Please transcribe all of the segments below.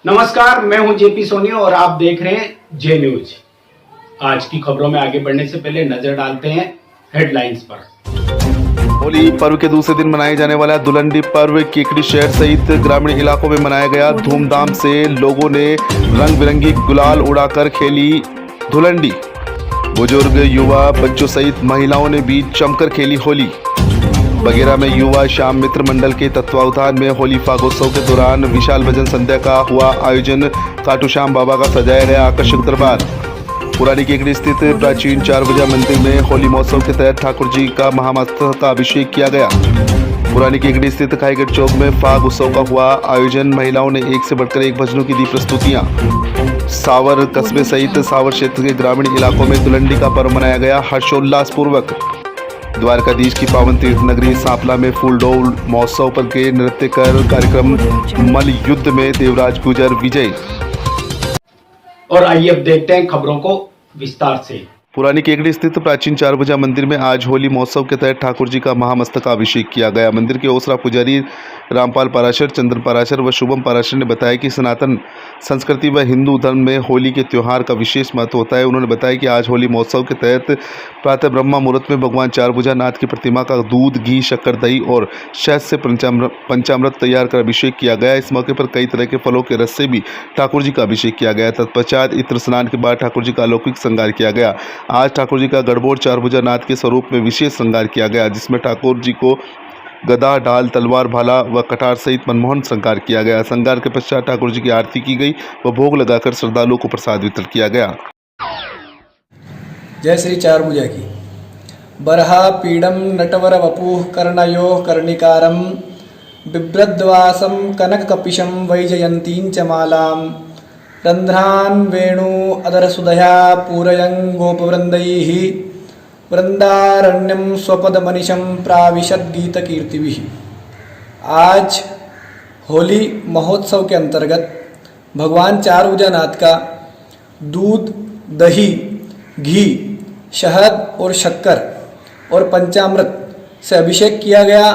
नमस्कार, मैं हूं जेपी सोनी और आप देख रहे हैं जे न्यूज। आज की खबरों में आगे बढ़ने से पहले नजर डालते हैं हेडलाइंस पर। होली पर्व के दूसरे दिन मनाए जाने वाला दुलंडी पर्व केकड़ी शहर सहित ग्रामीण इलाकों में मनाया गया। धूमधाम से लोगों ने रंग बिरंगी गुलाल उड़ाकर खेली धुलंडी। बुजुर्ग, युवा, बच्चों सहित महिलाओं ने भी जमकर खेली होली। बगेरा में युवा श्याम मित्र मंडल के तत्वावधान में होली फागोत्सव के दौरान विशाल भजन संध्या का हुआ आयोजन। खाटू श्याम बाबा का सजाया गया आकर्षक दरबार। पुरानी केकड़ी स्थित प्राचीन 4 बजा मंदिर में होली महोत्सव के तहत ठाकुर जी का महामस्तक का अभिषेक किया गया। पुरानी केकड़ी स्थित खाईगढ़ चौक में फाग उत्सव का हुआ आयोजन। महिलाओं ने एक से बढ़कर एक भजनों की दी प्रस्तुतियां। सावर कस्बे सहित सावर क्षेत्र के ग्रामीण इलाकों में दुलंडी का पर्व मनाया गया हर्षोल्लास पूर्वक। द्वारकाधीश की पावन तीर्थ नगरी सांपला में फूल डोल महोत्सव पर के नृत्य कर कार्यक्रम मल युद्ध में देवराज गुजर विजय। और आइए अब देखते हैं खबरों को विस्तार से। पुरानी केकड़ी स्थित प्राचीन 4 बजा मंदिर में आज होली महोत्सव के तहत ठाकुर जी का महामस्तक अभिषेक किया गया। मंदिर के ओसरा पुजारी रामपाल पाराशर, चंद्र पाराशर व शुभम पाराशर ने बताया कि सनातन संस्कृति व हिंदू धर्म में होली के त्यौहार का विशेष महत्व होता है। उन्होंने बताया कि आज होली महोत्सव के तहत प्रातः ब्रह्मा मुहूर्त में भगवान 4 भुजा नाथ की प्रतिमा का दूध, घी, शक्कर, दही और शहद से पंचामृत तैयार कर अभिषेक किया गया। इस मौके पर कई तरह के फलों के रस से भी ठाकुर जी का अभिषेक किया गया। तत्पश्चात इत्र स्नान के बाद ठाकुर जी का अलौकिक श्रृंगार किया गया। आज ठाकुर जी का गढ़बोड़ 4 भुजा नाथ के स्वरूप में विशेष श्रृंगार किया गया, जिसमें ठाकुर जी को गदा, ढाल, तलवार, भाला व कटार सहित मनमोहन श्रृंगार किया गया। श्रृंगार के पश्चात ठाकुर जी की आरती की गई व भोग लगाकर श्रद्धालुओं को प्रसाद वितरण किया गया। जय श्री 4 भुजा की। बरहा पीडम नटवर वपुः कर्णयोः कर्णिकारं बिभ्रद्वासं कनक कपिशं वैजयन्तीं च मालां रंध्रान् वेणु अदरसुधया पूरयं गोपवृन्दैः वृंदारण्यं स्वपदमनिशं प्राविशद्गीतकीर्तिभिः। आज होली महोत्सव के अंतर्गत भगवान 4 भुजा नाथ का दूध, दही, घी, शहद और शक्कर और पंचामृत से अभिषेक किया गया।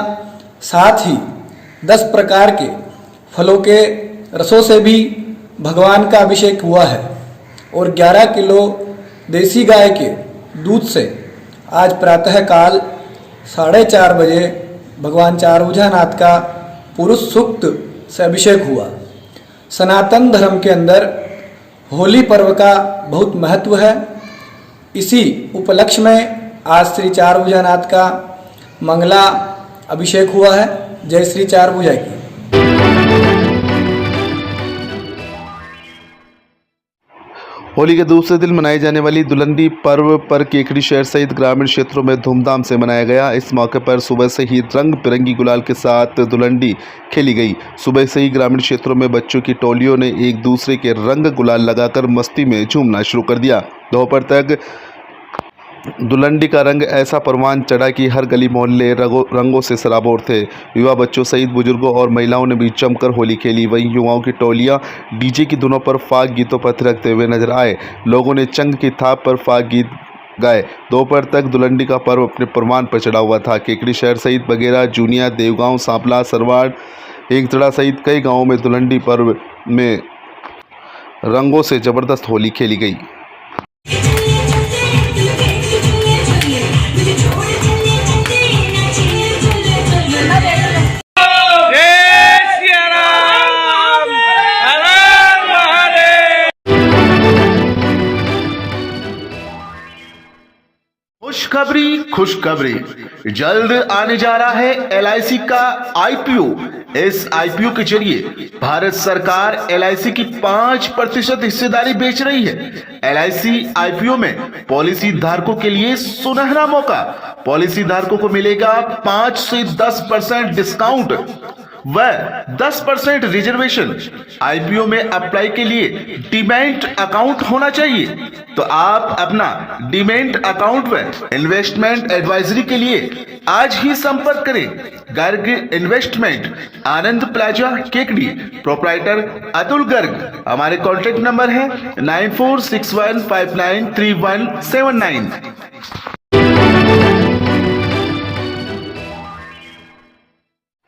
साथ ही 10 प्रकार के फलों के रसों से भी भगवान का अभिषेक हुआ है और 11 किलो देसी गाय के दूध से आज प्रातःकाल 4:30 बजे भगवान 4 भुजा नाथ का पुरुष सूक्त से अभिषेक हुआ। सनातन धर्म के अंदर होली पर्व का बहुत महत्व है। इसी उपलक्ष्य में आज श्री 4 भुजा नाथ का मंगला अभिषेक हुआ है। जय श्री 4 भुजा की। होली के दूसरे दिन मनाई जाने वाली दुलंडी पर्व पर केकड़ी शहर सहित ग्रामीण क्षेत्रों में धूमधाम से मनाया गया। इस मौके पर सुबह से ही रंग बिरंगी गुलाल के साथ दुलंडी खेली गई। सुबह से ही ग्रामीण क्षेत्रों में बच्चों की टोलियों ने एक दूसरे के रंग गुलाल लगाकर मस्ती में झूमना शुरू कर दिया। दोपहर तक दुलंडी का रंग ऐसा परवान चढ़ा कि हर गली मोहल्ले रंगों से सराबोर थे। युवा, बच्चों सहित बुजुर्गों और महिलाओं ने भी जमकर होली खेली। वहीं युवाओं की टोलियां डीजे की धुनों पर फाग गीतों पर थिरकते हुए नजर आए। लोगों ने चंग की थाप पर फाग गीत गाए। दोपहर तक दुलंडी का पर्व अपने परवान पर चढ़ा हुआ था। केकड़ी शहर सहित बगेरा, जूनिया, देवगांव, सांपला, सरवाड़, हिंगतड़ा सहित कई गाँवों में दुलंडी पर्व में रंगों से जबरदस्त होली खेली गई। खुशखबरी जल्द आने जा रहा है LIC का IPO। इस IPO के जरिए भारत सरकार LIC की 5% हिस्सेदारी बेच रही है। LIC IPO में पॉलिसी धारकों के लिए सुनहरा मौका। पॉलिसी धारकों को मिलेगा 5 से 10% डिस्काउंट। व 10% रिजर्वेशन। आईपीओ में अप्लाई के लिए डीमैट अकाउंट होना चाहिए। तो आप अपना डीमैट अकाउंट व इन्वेस्टमेंट एडवाइजरी के लिए आज ही संपर्क करें। गर्ग इन्वेस्टमेंट, आनंद प्लाजा, केकड़ी। प्रोप्राइटर अतुल गर्ग। हमारे कॉन्टेक्ट नंबर है 9461593179।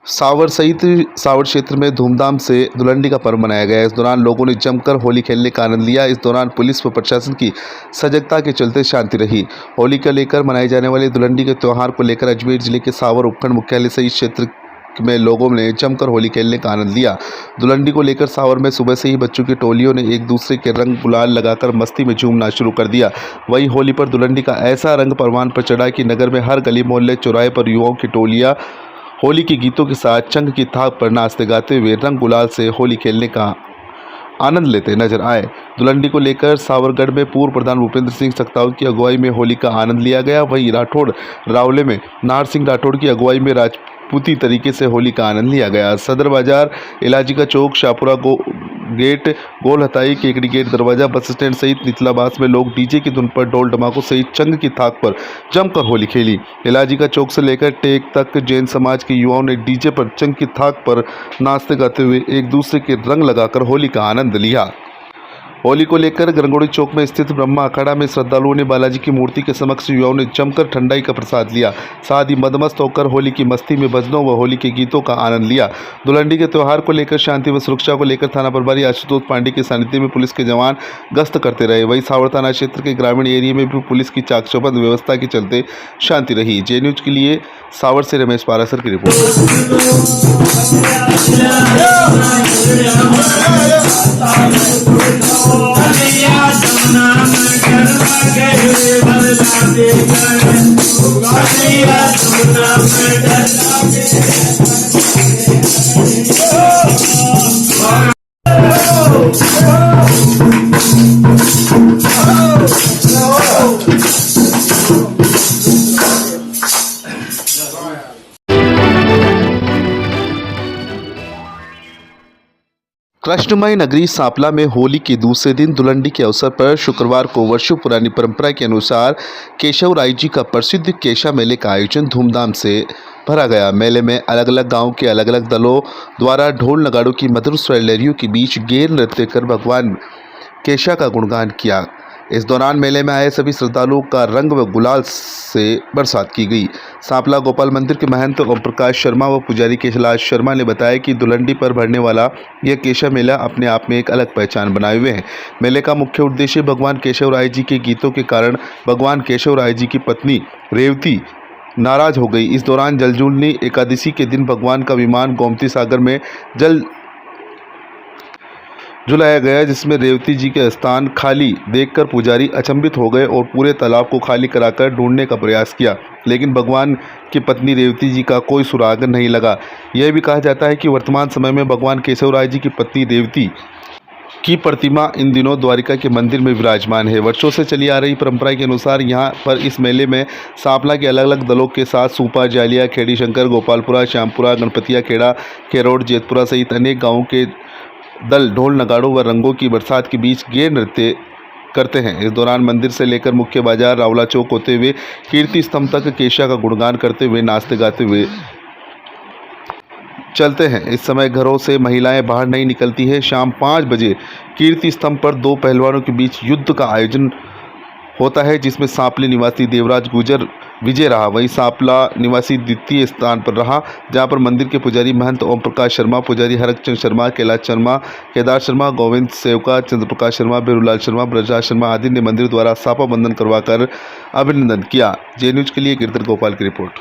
सावर सहित सावर क्षेत्र में धूमधाम से धुलंडी का पर्व मनाया गया। इस दौरान लोगों ने जमकर होली खेलने का आनंद लिया। इस दौरान पुलिस व प्रशासन की सजगता के चलते शांति रही। होली को लेकर मनाए जाने वाले धुलंडी के त्यौहार को लेकर अजमेर जिले के सावर उपखंड मुख्यालय सहित क्षेत्र में लोगों ने जमकर होली खेलने का आनंद लिया। धुलंडी को लेकर सावर में सुबह से ही बच्चों की टोलियों ने एक दूसरे के रंग गुलाल लगाकर मस्ती में झूमना शुरू कर दिया। वहीं होली पर धुलंडी का ऐसा रंग परवान पर चढ़ा कि नगर में हर गली मोहल्ले चौराहे पर युवाओं की टोलियां होली के गीतों के साथ चंग की थाप पर नाचते गाते हुए रंग गुलाल से होली खेलने का आनंद लेते नजर आए। धुलंडी को लेकर सावरगढ़ में पूर्व प्रधान भूपेंद्र सिंह सकताव की अगुवाई में होली का आनंद लिया गया। वहीं राठौड़ रावले में नाहर सिंह राठौड़ की अगुवाई में राजपूती तरीके से होली का आनंद लिया गया। सदर बाजार, इलाजी का चौक, शाहपुरा गेट, गोल हताई, केकड़ी गेट दरवाजा, बस स्टैंड सहित निचलाबास में लोग डीजे की धुन पर ढोल धमाकों सहित चंग की थाक पर जमकर होली खेली। इलाजी का चौक से लेकर टेक तक जैन समाज के युवाओं ने डीजे पर चंग की थाक पर नाचते गाते हुए एक दूसरे के रंग लगाकर होली का आनंद लिया। होली को लेकर गंगोड़ी चौक में स्थित ब्रह्मा अखाड़ा में श्रद्धालुओं ने बालाजी की मूर्ति के समक्ष युवाओं ने जमकर ठंडाई का प्रसाद लिया। साथ ही मदमस्त होकर होली की मस्ती में भजनों व होली के गीतों का आनंद लिया। धुलंडी के त्यौहार को लेकर शांति व सुरक्षा को लेकर थाना प्रभारी आशुतोष पांडे के सानिध्य में पुलिस के जवान गश्त करते रहे। वहीं सावर थाना क्षेत्र के ग्रामीण एरिया में भी पुलिस की चाक चौबंद व्यवस्था के चलते शांति रही। जे न्यूज के लिए सावर से रमेश पारासर की रिपोर्ट। कृष्णमय नगरी सांपला में होली के दूसरे दिन धुलंडी के अवसर पर शुक्रवार को वर्षों पुरानी परंपरा के अनुसार केशव राय जी का प्रसिद्ध केशा मेले का आयोजन धूमधाम से भरा गया। मेले में अलग अलग गांव के अलग अलग दलों द्वारा ढोल नगाड़ों की मधुर स्वर लहरियों के बीच गेर नृत्य कर भगवान केशा का गुणगान किया। इस दौरान मेले में आए सभी श्रद्धालुओं का रंग व गुलाल से बरसात की गई। सांपला गोपाल मंदिर के महंत ओम प्रकाश शर्मा व पुजारी कैलाश शर्मा ने बताया कि धुलंडी पर भरने वाला यह केशव मेला अपने आप में एक अलग पहचान बनाए हुए है। मेले का मुख्य उद्देश्य भगवान केशव राय जी के गीतों के कारण भगवान केशव राय जी की पत्नी रेवती नाराज हो गई। इस दौरान जलजूलनी एकादशी के दिन भगवान का विमान गोमती सागर में जल झुलाया गया, जिसमें रेवती जी के स्थान खाली देखकर पुजारी अचंभित हो गए और पूरे तालाब को खाली कराकर ढूंढने का प्रयास किया, लेकिन भगवान की पत्नी रेवती जी का कोई सुराग नहीं लगा। यह भी कहा जाता है कि वर्तमान समय में भगवान केशव राय जी की पत्नी रेवती की प्रतिमा इन दिनों द्वारिका के मंदिर में विराजमान है। वर्षों से चली आ रही परंपरा के अनुसार यहाँ पर इस मेले में सांपला के अलग अलग दलों के साथ सूपा, जालिया, खेड़ी शंकर, गोपालपुरा, श्यामपुरा, गणपतिया खेड़ा, केरोड, जेतपुरा सहित अनेक गाँवों के दल ढोल नगाड़ों व रंगों की बरसात के बीच गेर नृत्य करते हैं। इस दौरान मंदिर से लेकर मुख्य बाजार रावला चौक होते हुए कीर्ति स्तंभ तक केशा का गुणगान करते हुए नाचते गाते हुए चलते हैं। इस समय घरों से महिलाएं बाहर नहीं निकलती है। शाम 5 बजे कीर्ति स्तंभ पर दो पहलवानों के बीच युद्ध का आयोजन होता है, जिसमें सांपली निवासी देवराज गुजर विजय रहा। वहीं सांपला निवासी द्वितीय स्थान पर रहा, जहां पर मंदिर के पुजारी महंत ओम प्रकाश शर्मा, पुजारी हरकचंद शर्मा, कैलाश शर्मा, केदार शर्मा, गोविंद सेवका, चंद्रप्रकाश शर्मा, बेरूलाल शर्मा, ब्रजराज शर्मा आदि ने मंदिर द्वारा सापा बंधन करवाकर अभिनंदन किया। जे न्यूज के लिए गिरधर गोपाल की रिपोर्ट।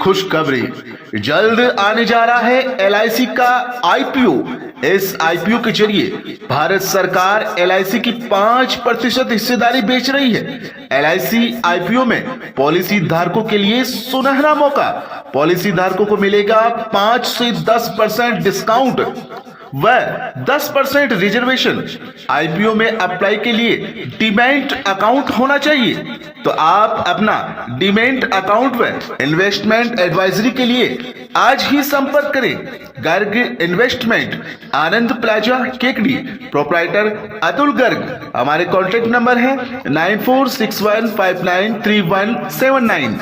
खुशखबरी जल्द आने जा रहा है LIC का IPO। इस आईपीओ के जरिए भारत सरकार एलआईसी की 5% हिस्सेदारी बेच रही है। एलआईसी आईपीओ में पॉलिसी धारकों के लिए सुनहरा मौका। पॉलिसी धारकों को मिलेगा 5 से 10% डिस्काउंट व 10% रिजर्वेशन। आईपीओ में अप्लाई के लिए डीमैट अकाउंट होना चाहिए, तो आप अपना डीमैट अकाउंट व इन्वेस्टमेंट एडवाइजरी के लिए आज ही संपर्क करें। गर्ग इन्वेस्टमेंट, आनंद प्लाजा, केकड़ी, प्रोप्राइटर अतुल गर्ग। हमारे कॉन्टेक्ट नंबर है 9461593179।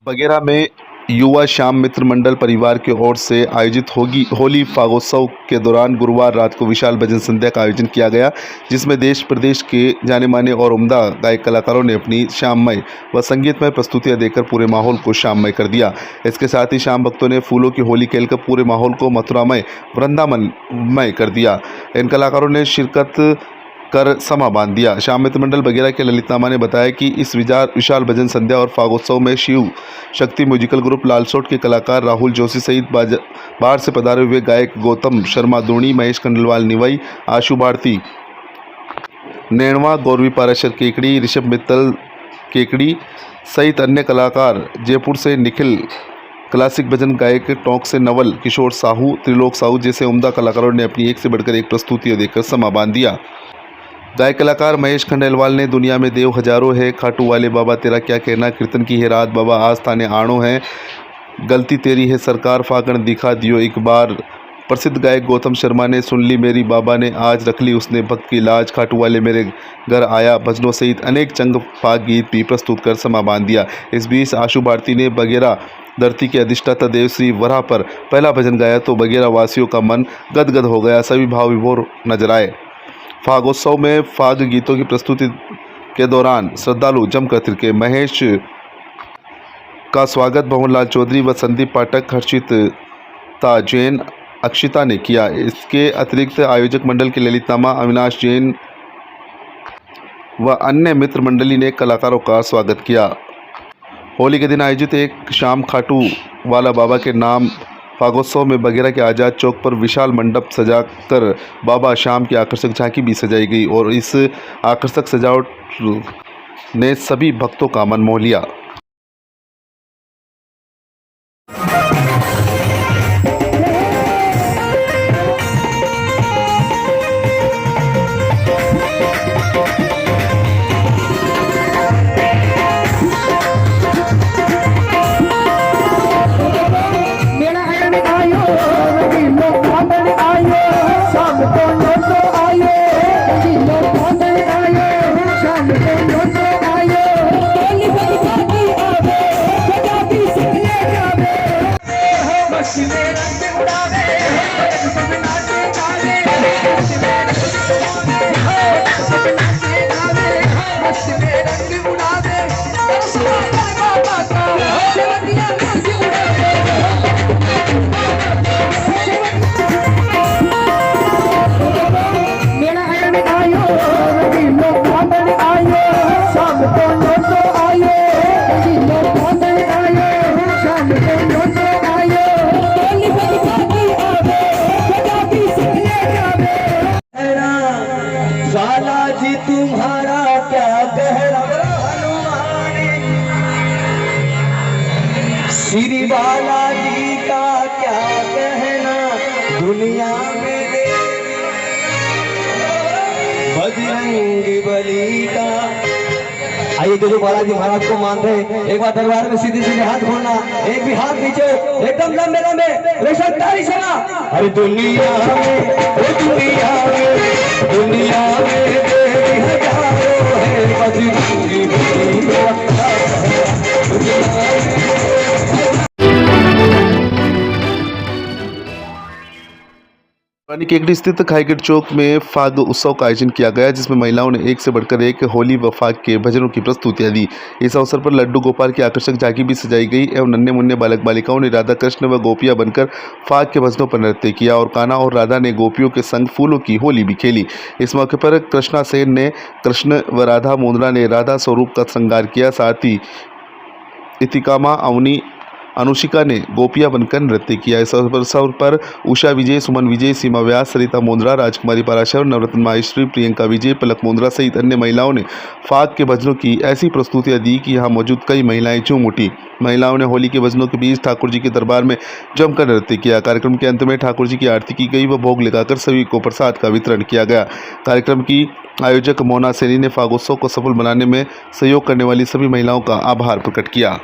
बगेरा में युवा श्याम मित्र मंडल परिवार की ओर से आयोजित होली फागोत्सव के दौरान गुरुवार रात को विशाल भजन संध्या का आयोजन किया गया, जिसमें देश प्रदेश के जाने माने और उम्दा गायक कलाकारों ने अपनी श्याममय व संगीतमय प्रस्तुतियां देकर पूरे माहौल को श्याममय कर दिया। इसके साथ ही श्याम भक्तों ने फूलों की होली खेलकर पूरे माहौल को मथुरामय वृंदावनमय कर दिया। इन कलाकारों ने शिरकत कर समा बांध दिया। श्याम मित्र मंडल बगेरा के ललित नामा ने बताया कि इस विशाल भजन संध्या और फागोत्सव में शिव शक्ति म्यूजिकल ग्रुप लालसोट के कलाकार राहुल जोशी सहित बाहर से पधारे हुए गायक गौतम शर्मा दूणी, महेश खंडलवाल निवई, आशु भारती नैणवा, गौरवी पाराशर केकड़ी, ऋषभ मित्तल केकड़ी सहित अन्य कलाकार, जयपुर से निखिल क्लासिक भजन गायक, टोंक से नवल किशोर साहू, त्रिलोक साहू जैसे उम्दा कलाकारों ने अपनी एक से बढ़कर एक प्रस्तुतियां देकर समा बांध दिया। गायक कलाकार महेश खंडेलवाल ने दुनिया में देव हजारों है, खाटू वाले बाबा तेरा क्या कहना, कीर्तन की है रात बाबा आज थाने आणो है, गलती तेरी है सरकार फागण दिखा दियो एक बार। प्रसिद्ध गायक गौतम शर्मा ने सुन ली मेरी बाबा ने आज रख ली उसने भक्त की लाज, खाटू वाले मेरे घर आया भजनों सहित अनेक चंग फाग गीत भी प्रस्तुत कर समा बांध दिया। इस बीच आशु भारती ने बगेरा धरती के अधिष्ठाता देव श्री वराह पर पहला भजन गाया तो बगेरा वासियों का मन गदगद हो गया, सभी भाव विभोर नजर आए। फागोत्सव में फाग गीतों की प्रस्तुति के दौरान श्रद्धालु जमकर थिरके। महेश का स्वागत भवनलाल चौधरी व संदीप पाठक, हर्षिता जैन, अक्षिता ने किया। इसके अतिरिक्त आयोजक मंडल के ललित नामा, अविनाश जैन व अन्य मित्र मंडली ने कलाकारों का स्वागत किया। होली के दिन आयोजित एक शाम खाटू वाला बाबा के नाम फागोत्सव में बगेरा के आज़ाद चौक पर विशाल मंडप सजाकर बाबा शाम की आकर्षक झांकी भी सजाई गई और इस आकर्षक सजावट ने सभी भक्तों का मन मोह लिया। तुम्हारा क्या कहना, श्री बालाजी का क्या कहना, दुनिया में बजरंग बली का। आइए जो बालाजी महाराज को मान रहे, एक बार दरबार में सीधे सीधे हाथ खोलना, एक भी हाथ नीचे, एकदम लंबे लंबे, रेशम तारी सना। अरे दुनिया में, दुनिया में, दुनिया में देवी हजारों है, बजरंगी बली का। रानी केकड़ी स्थित खाईगढ़ चौक में फाग उत्सव का आयोजन किया गया, जिसमें महिलाओं ने एक से बढ़कर एक होली व फाग के भजनों की प्रस्तुतियां दी। इस अवसर पर लड्डू गोपाल की आकर्षक झांकी भी सजाई गई एवं नन्हे मुन्ने बालक बालिकाओं ने राधा कृष्ण व गोपियां बनकर फाग के भजनों पर नृत्य किया और कान्हा और राधा ने गोपियों के संग फूलों की होली भी खेली। इस मौके पर कृष्णा सेन ने कृष्ण व राधा मुंद्रा ने राधा स्वरूप का श्रृंगार किया। साथ ही इतिकामा अवनी अनुशिका ने गोपियां बनकर नृत्य किया। इस अवसर पर उषा विजय, सुमन विजय, सीमा व्यास, सरिता मोंद्रा, राजकुमारी पाराशर, नवरत्न माहेश्वरी, प्रियंका विजय, पलक मोंद्रा सहित अन्य महिलाओं ने फाग के भजनों की ऐसी प्रस्तुतियां दी कि यहां मौजूद कई महिलाएं झूम उठी। महिलाओं ने होली के भजनों के बीच ठाकुर जी के दरबार में जमकर नृत्य किया। कार्यक्रम के अंत में ठाकुर जी की आरती की गई व भोग लगाकर सभी को प्रसाद का वितरण किया गया। कार्यक्रम की आयोजक मोना सेनी ने फागोत्सव को सफल बनाने में सहयोग करने वाली सभी महिलाओं का आभार प्रकट किया।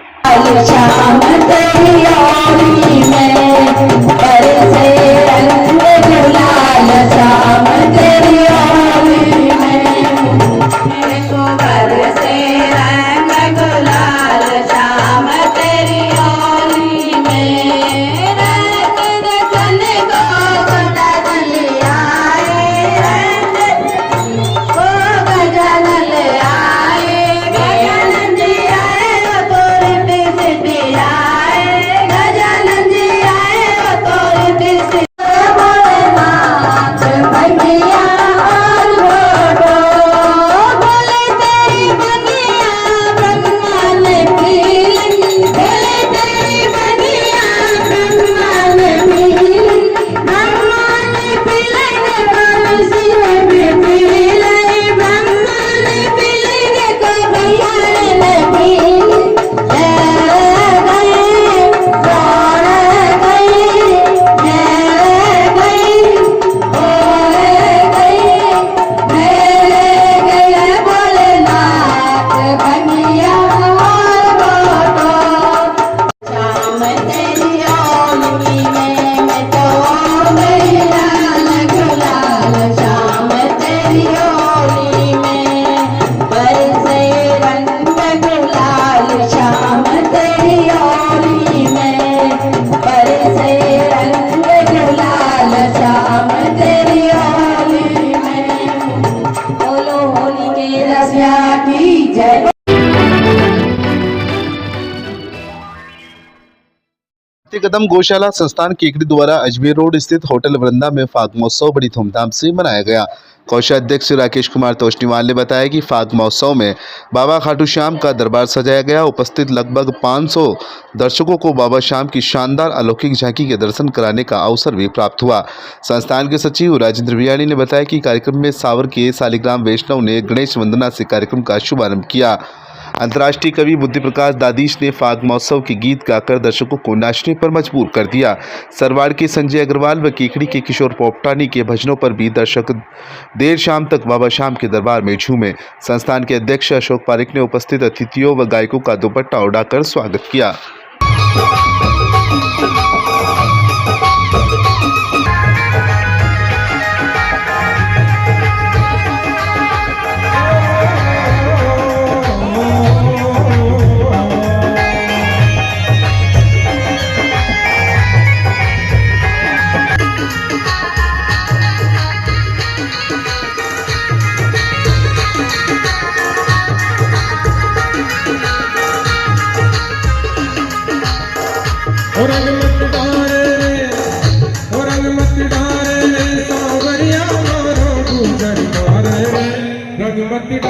कदम गौशाला संस्थान केकड़ी द्वारा अजमेर रोड स्थित होटल वृंदा में फाग महोत्सव बड़ी धूमधाम से मनाया गया। कोषाध्यक्ष राकेश कुमार तोष्णीवाल ने बताया कि फाग महोत्सव में बाबा खाटू श्याम का दरबार सजाया गया। उपस्थित लगभग 500 दर्शकों को बाबा श्याम की शानदार अलौकिक झांकी के दर्शन कराने का अवसर भी प्राप्त हुआ। संस्थान के सचिव राजेंद्र बियाणी ने बताया कि कार्यक्रम में सावर के सालिग्राम वैष्णव ने गणेश वंदना से कार्यक्रम का शुभारंभ किया। अंतर्राष्ट्रीय कवि बुद्धि प्रकाश दादीश ने फाग महोत्सव के गीत गाकर दर्शकों को नाचने पर मजबूर कर दिया। सरवाड़ के संजय अग्रवाल व केकड़ी के किशोर पोपटानी के भजनों पर भी दर्शक देर शाम तक बाबा श्याम के दरबार में झूमे। संस्थान के अध्यक्ष अशोक पारिक ने उपस्थित अतिथियों व गायकों का दुपट्टा उड़ाकर स्वागत किया। रंग मत